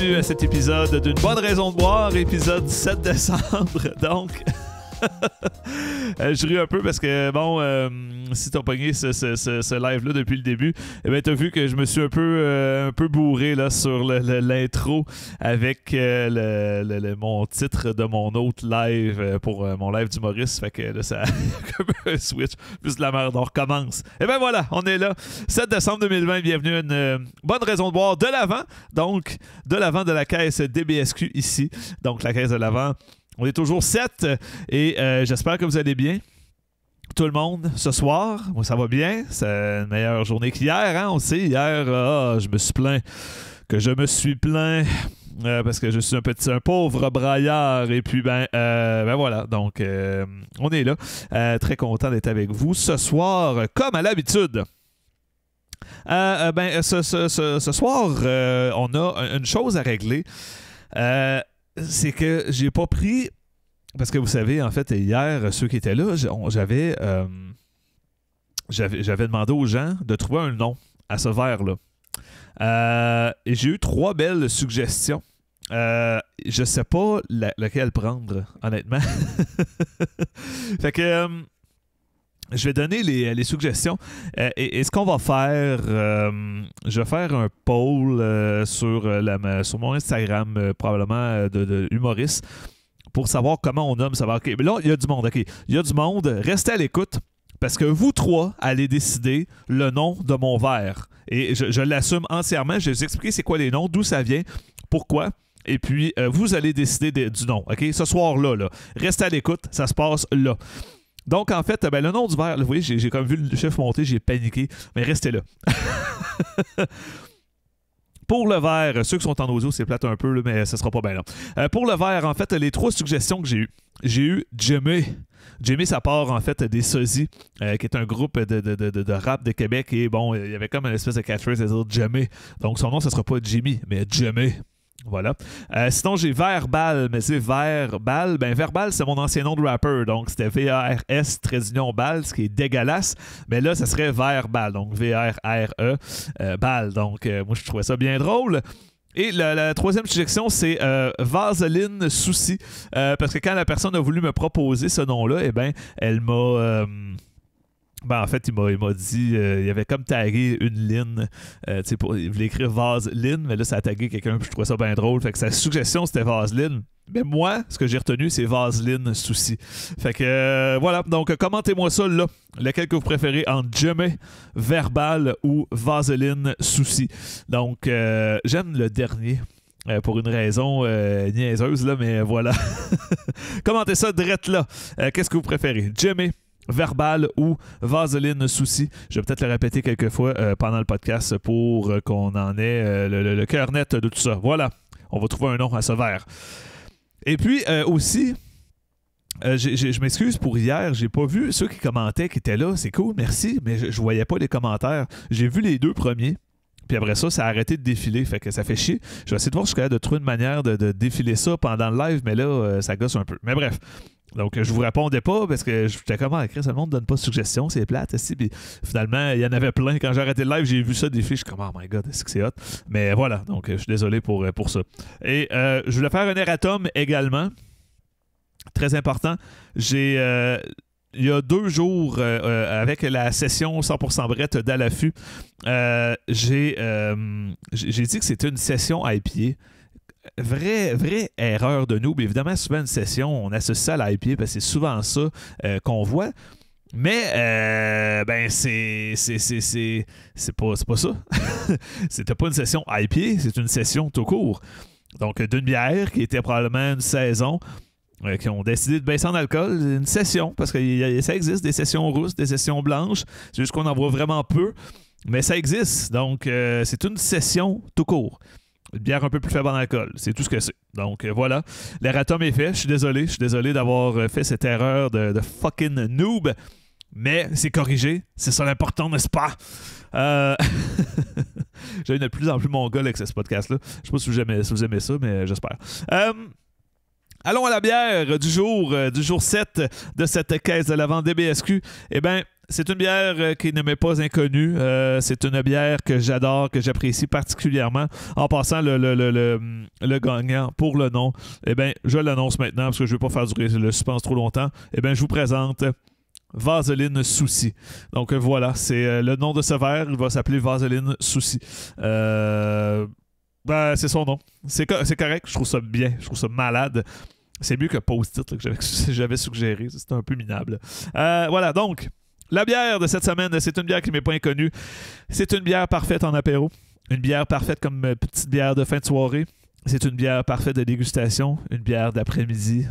bienvenue à cet épisode d'une bonne raison de boire, épisode 7 décembre, donc... je ris un peu parce que, bon, si t'as pogné ce live-là depuis le début, eh ben, t'as vu que je me suis un peu bourré là, sur l'intro avec mon titre de mon autre live pour mon live d'humoriste. Fait que là, ça a comme un switch, plus de la merde. On recommence. Et ben voilà, on est là. 7 décembre 2020, bienvenue à une bonne raison de boire de l'avant. Donc, de l'avant de la caisse DBSQ ici. Donc, la caisse de l'avant. On est toujours 7 et j'espère que vous allez bien. Tout le monde, ce soir, moi ça va bien. C'est une meilleure journée qu'hier, hein? On sait, hier, je me suis plaint. Parce que je suis un pauvre braillard. Et puis, ben voilà. Donc, on est là. Très content d'être avec vous ce soir, comme à l'habitude. Ce soir, on a une chose à régler. C'est que j'ai pas pris... Parce que vous savez, en fait, hier, ceux qui étaient là, j'avais demandé aux gens de trouver un nom à ce verre-là. Et j'ai eu 3 belles suggestions. Je sais pas lequel prendre, honnêtement. Fait que... je vais donner les suggestions. Et ce qu'on va faire, je vais faire un poll sur mon Instagram, probablement de humoriste, pour savoir comment on nomme ça. OK, mais là, il y a du monde. OK, il y a du monde. Restez à l'écoute, parce que vous 3 allez décider le nom de mon verre. Et je l'assume entièrement. Je vais vous expliquer c'est quoi les noms, d'où ça vient, pourquoi. Et puis, vous allez décider du nom. OK, ce soir-là. Restez à l'écoute, ça se passe là. Donc, en fait, le nom du verre, vous voyez, j'ai comme vu le chiffre monter, j'ai paniqué, mais restez là. Pour le verre, ceux qui sont en audio, c'est plate un peu, là, mais ça sera pas bien long. Pour le verre, en fait, les 3 suggestions que j'ai eu Jimmy. Jimmy, ça part en fait des Sosies, qui est un groupe de rap de Québec. Et bon, il y avait comme une espèce de catchphrase à dire Jimmy. Donc, son nom, ça sera pas Jimmy, mais Jimmy. Voilà. Sinon, j'ai Verbal, mais c'est Verbal. Ben, Verbal, c'est mon ancien nom de rapper. Donc, c'était V-A-R-S, Bal, ce qui est dégueulasse. Mais là, ça serait Verbal. Donc, V-R-R-E, Bal. Donc, moi, je trouvais ça bien drôle. Et la 3e suggestion, c'est Vaseline Souci. Parce que quand la personne a voulu me proposer ce nom-là, eh ben, elle m'a... en fait, il m'a dit, il avait comme tagué une ligne, il voulait écrire Vaseline, mais là, ça a tagué quelqu'un, puis je trouvais ça bien drôle. Fait que sa suggestion, c'était Vaseline. Mais moi, ce que j'ai retenu, c'est Vaseline Souci. Fait que, voilà. Donc, commentez-moi ça, là. Lequel que vous préférez entre Jimmy, Verbal ou Vaseline Souci. Donc, j'aime le dernier. Pour une raison niaiseuse, là, mais voilà. Commentez ça direct là. Qu'est-ce que vous préférez? Jimmy, Verbal ou Vaseline Souci. Je vais peut-être le répéter quelques fois pendant le podcast pour qu'on en ait le cœur net de tout ça. Voilà, on va trouver un nom à ce verre. Et puis aussi, je m'excuse pour hier, j'ai pas vu ceux qui commentaient qui étaient là. C'est cool, merci, mais je voyais pas les commentaires. J'ai vu les 2 premiers. Puis après ça, ça a arrêté de défiler, fait que ça fait chier. Je vais essayer de voir si je suis capable de trouver une manière de défiler ça pendant le live, mais là, ça gosse un peu. Mais bref. Donc, je vous répondais pas parce que j'étais comme Chris, le monde ne donne pas de suggestions, c'est plate. Puis finalement, il y en avait plein. Quand j'ai arrêté le live, j'ai vu ça défiler. Je suis comme, oh my god, est-ce que c'est hot? Mais voilà, donc je suis désolé pour ça. Et je voulais faire un erratum également. Très important. Il y a 2 jours, avec la session 100% Brett d'Alafu, j'ai dit que c'était une session IPA. Vraie erreur de nous. Évidemment, souvent une session, on associe ça à l'IPA parce que c'est souvent ça qu'on voit. Mais, c'est pas ça. C'était pas une session IPA, c'est une session tout court. Donc, d'une bière qui était probablement une saison, qui ont décidé de baisser en alcool, une session, parce que ça existe, des sessions rousses, des sessions blanches. C'est juste qu'on en voit vraiment peu, mais ça existe. Donc, c'est une session tout court. Une bière un peu plus faible en alcool, c'est tout ce que c'est. Donc voilà, l'erratum est fait, je suis désolé d'avoir fait cette erreur de fucking noob, mais c'est corrigé, c'est ça l'important, n'est-ce pas? J'ai de plus en plus mon gars avec ce podcast-là. Je sais pas si vous aimez ça, mais j'espère. Allons à la bière du jour 7 de cette caisse de l'avant DBSQ. Eh bien, C'est une bière qui ne m'est pas inconnue. C'est une bière que j'adore, que j'apprécie particulièrement. En passant, le gagnant pour le nom, eh bien, je l'annonce maintenant parce que je ne veux pas faire durer le suspense trop longtemps. Eh bien, je vous présente Vaseline Souci. Donc voilà, c'est le nom de ce verre. Il va s'appeler Vaseline Souci. Ben, c'est son nom. C'est correct. Je trouve ça bien. Je trouve ça malade. C'est mieux que Post-it que j'avais suggéré. C'était un peu minable. Voilà, donc, la bière de cette semaine, c'est une bière qui ne m'est pas inconnue. C'est une bière parfaite en apéro. Une bière parfaite comme petite bière de fin de soirée. C'est une bière parfaite de dégustation. Une bière d'après-midi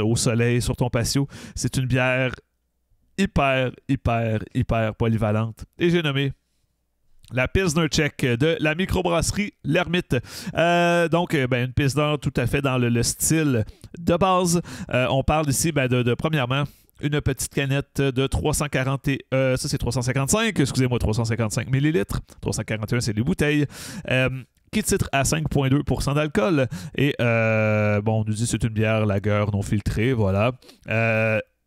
au soleil, sur ton patio. C'est une bière hyper polyvalente. Et j'ai nommé la Pilsner Tchèque de la microbrasserie L'Ermite. Donc, une Pilsner tout à fait dans le style de base. On parle ici de premièrement, une petite canette de 340 ça c'est 355, excusez-moi, 355 millilitres. 341, c'est les bouteilles. Qui titre à 5,2% d'alcool. Et on nous dit que c'est une bière lager non filtrée, voilà.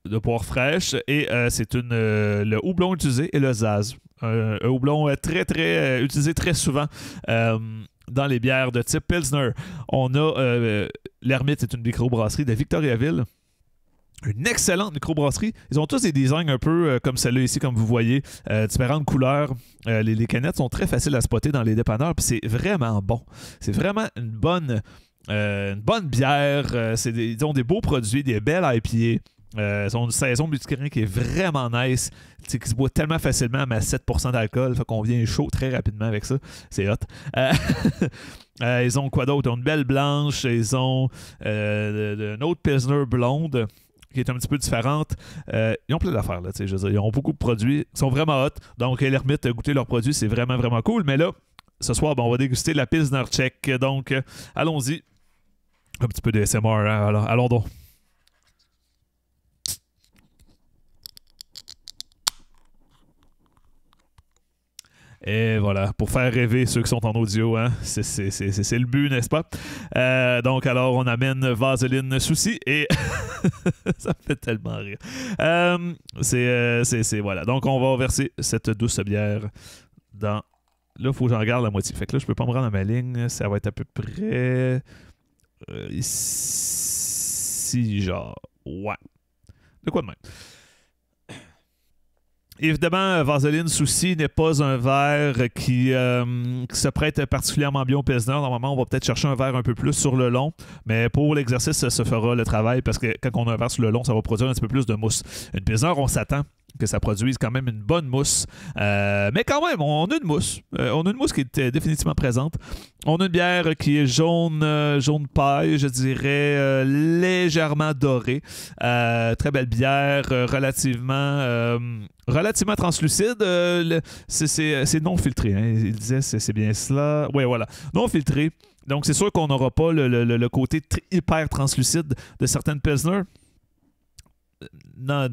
De poire fraîche. Et c'est le houblon utilisé et le Zaz. Un houblon très utilisé très souvent dans les bières de type Pilsner. On a l'Ermite, c'est une microbrasserie de Victoriaville. Une excellente microbrasserie. Ils ont tous des designs un peu comme celle-là ici, comme vous voyez, différentes couleurs. Les canettes sont très faciles à spotter dans les dépanneurs, puis c'est vraiment bon. C'est vraiment une bonne bière. Ils ont des beaux produits, des belles IPA. Ils ont une saison multigrain qui est vraiment nice, qui se boit tellement facilement, mais à 7% d'alcool, fait qu'on vient chaud très rapidement avec ça. C'est hot. Ils ont quoi d'autre? Ils ont une belle blanche. Ils ont une autre Pilsner blonde qui est un petit peu différente. Ils ont plein d'affaires, là, je veux dire, ils ont beaucoup de produits. Ils sont vraiment hot. Donc, l'Ermite, goûter leurs produits, c'est vraiment, vraiment cool. Mais là, ce soir, on va déguster la Pilsner Tchèque. Donc, allons-y. Un petit peu de SMR, hein? Alors, allons donc. Et voilà, pour faire rêver ceux qui sont en audio, hein, c'est le but, n'est-ce pas? Donc, alors, on amène Vaseline Souci et ça me fait tellement rire. Voilà. Donc, on va verser cette douce bière dans... Là, il faut que j'en garde la moitié. Fait que là, je peux pas me rendre à ma ligne. Ça va être à peu près... ici, genre... Ouais. De quoi de même? Évidemment, Vaseline Souci n'est pas un verre qui se prête particulièrement bien au Pilsner. Normalement, on va peut-être chercher un verre un peu plus sur le long, mais pour l'exercice, ça se fera le travail parce que quand on a un verre sur le long, ça va produire un petit peu plus de mousse. Une Pilsner, on s'attend que ça produise quand même une bonne mousse. Mais quand même, on a une mousse. On a une mousse qui est définitivement présente. On a une bière qui est jaune paille, je dirais, légèrement dorée. Très belle bière, relativement translucide. C'est non filtré. Hein. Il disait c'est bien cela. Oui, voilà. Non filtré. Donc, c'est sûr qu'on n'aura pas le côté hyper translucide de certaines Pilsner. Non,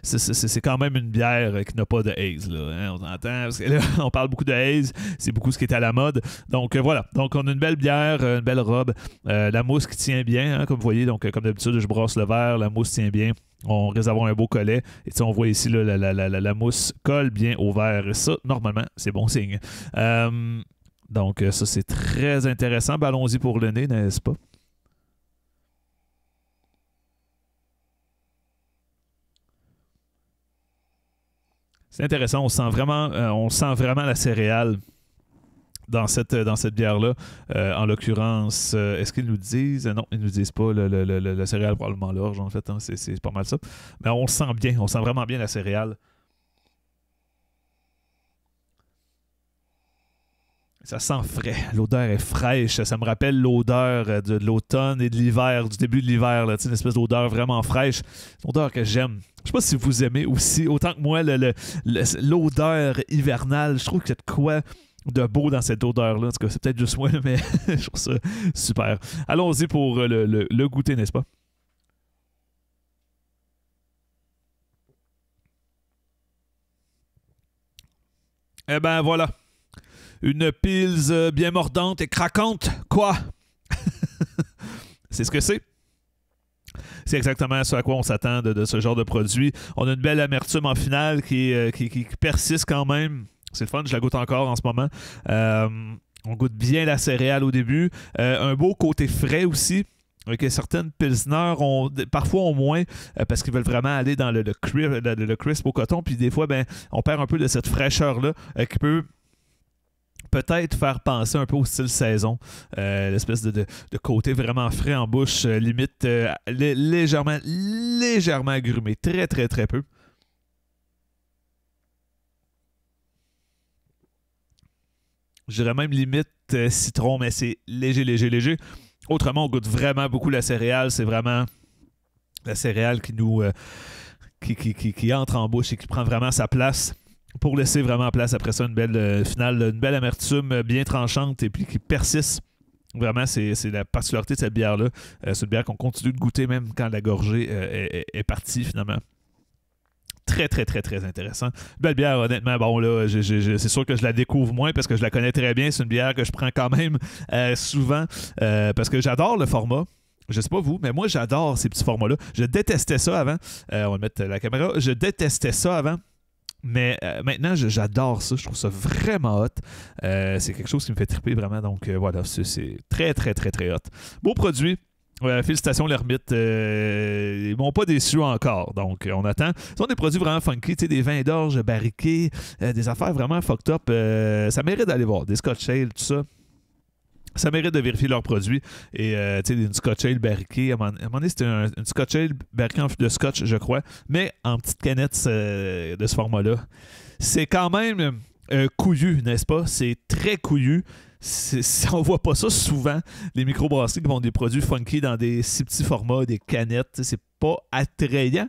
c'est quand même une bière qui n'a pas de haze. Là, hein, on entend, parce que là, on parle beaucoup de haze, c'est beaucoup ce qui est à la mode. Donc voilà, donc on a une belle bière, une belle robe, la mousse qui tient bien, hein, comme vous voyez, donc comme d'habitude, je brosse le verre, la mousse tient bien. On risque d'avoir un beau collet. Et on voit ici là, la mousse colle bien au verre. Et ça, normalement, c'est bon signe. Donc ça, c'est très intéressant. Ben, allons-y pour le nez, n'est-ce pas? C'est intéressant, on sent vraiment la céréale dans cette bière-là. En l'occurrence, est-ce qu'ils nous disent? Non, ils nous disent pas la céréale, probablement l'orge, en fait. Hein, c'est pas mal ça. Mais on sent bien, on sent vraiment bien la céréale. Ça sent frais. L'odeur est fraîche. Ça me rappelle l'odeur de l'automne et de l'hiver, du début de l'hiver. Une espèce d'odeur vraiment fraîche. Une odeur que j'aime. Je sais pas si vous aimez aussi, autant que moi, l'odeur hivernale. Je trouve qu'il y a de quoi de beau dans cette odeur-là. En tout cas, c'est peut-être juste moi, mais je trouve ça super. Allons-y pour le goûter, n'est-ce pas? Eh ben voilà. Une pils bien mordante et craquante. Quoi? C'est ce que c'est. C'est exactement ce à quoi on s'attend de ce genre de produit. On a une belle amertume en finale qui persiste quand même. C'est le fun, je la goûte encore en ce moment. On goûte bien la céréale au début. Un beau côté frais aussi. Que certaines pilsners parfois ont moins parce qu'ils veulent vraiment aller dans le crisp au coton. Puis des fois, on perd un peu de cette fraîcheur-là qui peut peut-être faire penser un peu au style saison. L'espèce de côté vraiment frais en bouche, limite légèrement agrumé. Très, très, très peu. Je dirais même limite citron, mais c'est léger, léger, léger. Autrement, on goûte vraiment beaucoup la céréale. C'est vraiment la céréale qui nous qui entre en bouche et qui prend vraiment sa place pour laisser vraiment place après ça une belle finale, une belle amertume bien tranchante et puis qui persiste. Vraiment, c'est la particularité de cette bière-là. C'est une bière qu'on continue de goûter même quand la gorgée est partie finalement. Très, très, très, très intéressant. Belle bière, honnêtement. Bon, là, c'est sûr que je la découvre moins parce que je la connais très bien. C'est une bière que je prends quand même souvent parce que j'adore le format. Je sais pas vous, mais moi, j'adore ces petits formats-là. Je détestais ça avant. On va mettre la caméra. Je détestais ça avant. Mais maintenant, j'adore ça. Je trouve ça vraiment hot. C'est quelque chose qui me fait triper vraiment. Donc, voilà, c'est très, très, très, très hot. Beau produit. Félicitations l'ermite, ils m'ont pas déçu encore, donc on attend. Ce sont des produits vraiment funky, des vins d'orge barriqués, des affaires vraiment fucked up. Ça mérite d'aller voir, des Scotch Ale, tout ça. Ça mérite de vérifier leurs produits. Et une Scotch Ale barriquée, à un moment donné, c'était une Scotch Ale barriquée en fût de scotch, je crois, mais en petite canette de ce format-là. C'est quand même couillu, n'est-ce pas? C'est très couillu. On voit pas ça souvent, les microbrasseries qui vendent des produits funky dans des si petits formats, des canettes, c'est pas attrayant.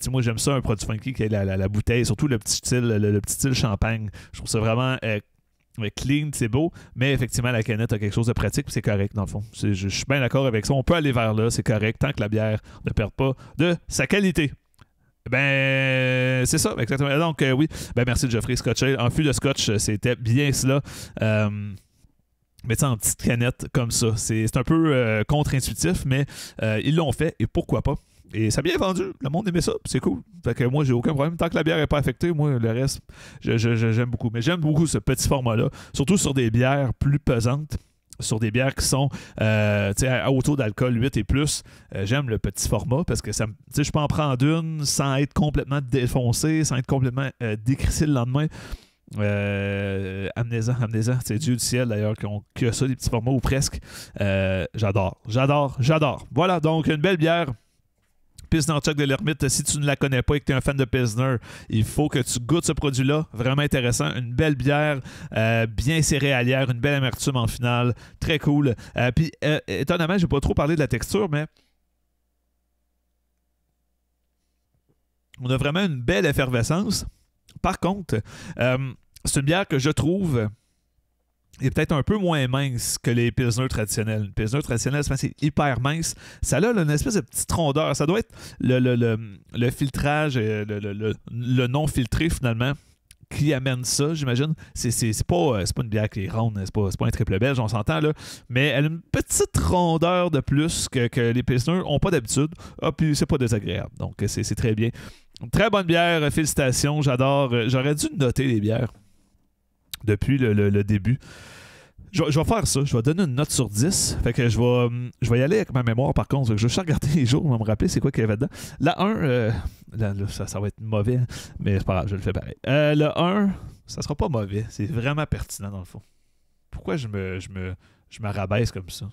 Moi, j'aime ça, un produit funky qui est la bouteille, surtout le petit style champagne. Je trouve ça vraiment clean, c'est beau, mais effectivement, la canette a quelque chose de pratique, c'est correct dans le fond. Je suis bien d'accord avec ça. On peut aller vers là, c'est correct, tant que la bière ne perd pas de sa qualité. C'est ça, exactement. Donc, oui, merci Geoffrey. Scotch Ale. En fût de scotch, c'était bien cela. Mais en petite canette comme ça. C'est un peu contre-intuitif, mais ils l'ont fait et pourquoi pas. Et ça a bien vendu. Le monde aimait ça, c'est cool. Fait que moi, j'ai aucun problème. Tant que la bière n'est pas affectée, moi, le reste, j'aime beaucoup. Mais j'aime beaucoup ce petit format-là, surtout sur des bières plus pesantes. Sur des bières qui sont à haut taux d'alcool 8 et plus, j'aime le petit format parce que je peux en prendre une sans être complètement défoncé, sans être complètement décrissé le lendemain. Amenez-en, c'est Dieu du ciel d'ailleurs qui a ça, des petits formats ou presque. J'adore. Voilà, donc une belle bière. Pilsner Chuck de l'Ermite, si tu ne la connais pas et que tu es un fan de Pilsner, il faut que tu goûtes ce produit-là. Vraiment intéressant. Une belle bière, bien céréalière, une belle amertume en finale. Très cool. Puis, étonnamment, je n'ai pas trop parlé de la texture, mais on a vraiment une belle effervescence. Par contre, c'est une bière que je trouve est peut-être un peu moins mince que les pilsners traditionnels. Une pilsner traditionnelle, c'est hyper mince. Ça a une espèce de petite rondeur. Ça doit être le filtrage, le non filtré finalement, qui amène ça, j'imagine. C'est pas une bière qui est ronde, c'est pas un triple belge, on s'entend là, mais elle a une petite rondeur de plus que les pilsners n'ont pas d'habitude. Puis c'est pas désagréable. Donc c'est très bien. Une très bonne bière, félicitations, j'adore. J'aurais dû noter les bières depuis le début. Je vais faire ça. Je vais donner une note sur 10. Fait que je vais y aller avec ma mémoire par contre. Je vais juste regarder les jours. Je vais me rappeler c'est quoi qu'il y avait dedans. La 1, là, ça va être mauvais, mais c'est pas grave, je le fais pareil. Le 1, ça sera pas mauvais. C'est vraiment pertinent dans le fond. Pourquoi je me rabaisse comme ça?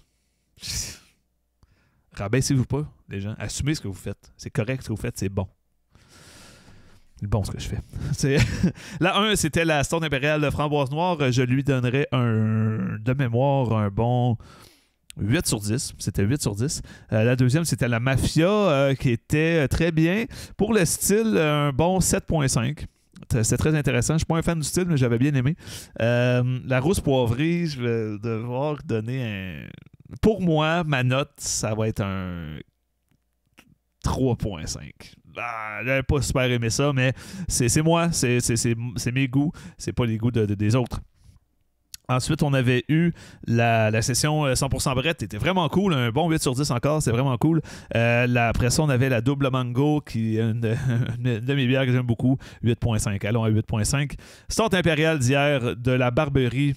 Rabaissez-vous pas, les gens. Assumez ce que vous faites. C'est correct ce que vous faites, c'est bon. C'est bon ce que je fais. La 1, c'était la Stone Impériale de framboise noire. Je lui donnerais de mémoire un bon 8 sur 10. C'était 8 sur 10. La deuxième, c'était la Mafia qui était très bien. Pour le style, un bon 7.5. C'était très intéressant. Je ne suis pas un fan du style, mais j'avais bien aimé. La rousse poivrée, je vais devoir donner un... Pour moi, ma note, ça va être un 3.5. J'avais pas super aimé ça, mais c'est moi, c'est mes goûts, c'est pas les goûts des autres. Ensuite, on avait eu la session 100% Brett, était vraiment cool, un bon 8 sur 10 encore, c'est vraiment cool. Après ça, on avait la double mango, qui est une de mes bières que j'aime beaucoup, 8.5. Allons à 8.5. Stout impérial d'hier de la Barberie,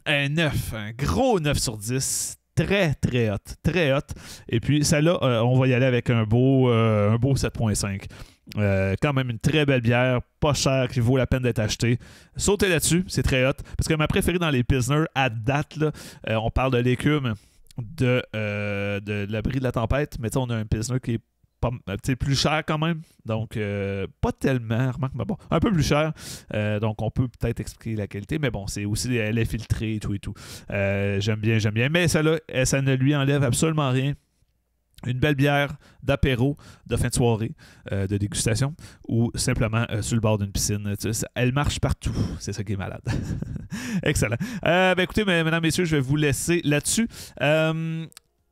un 9, un gros 9 sur 10. Très, très hot. Très hot. Et puis, celle-là, on va y aller avec un beau 7.5. Quand même une très belle bière, pas chère, qui vaut la peine d'être achetée. Sautez là-dessus, c'est très hot. Parce que ma préférée dans les Pilsner, à date, là, on parle de l'écume de l'abri de la tempête, mais on a un Pilsner qui est plus cher quand même. Donc, pas tellement, remarque, mais bon, un peu plus cher. Donc, on peut peut-être expliquer la qualité, mais bon, c'est aussi, elle est filtrée et tout et tout. J'aime bien. Mais ça ne lui enlève absolument rien. Une belle bière d'apéro, de fin de soirée, de dégustation, ou simplement sur le bord d'une piscine. Elle marche partout. C'est ça qui est malade. Excellent. Écoutez, mesdames, messieurs, je vais vous laisser là-dessus.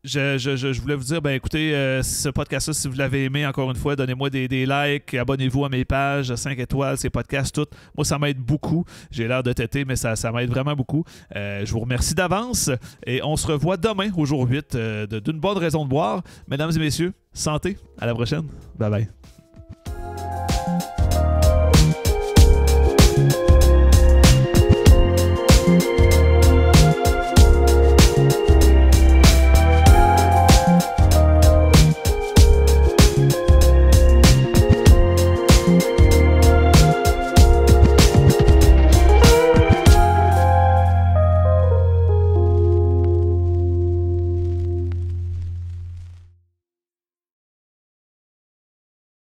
Je voulais vous dire, écoutez, ce podcast-là, si vous l'avez aimé, encore une fois, donnez-moi des likes, abonnez-vous à mes pages, 5 étoiles, ces podcasts, tout. Moi, ça m'aide beaucoup. J'ai l'air de têter, mais ça m'aide vraiment beaucoup. Je vous remercie d'avance et on se revoit demain au jour 8 d'une bonne raison de boire. Mesdames et messieurs, santé. À la prochaine. Bye bye.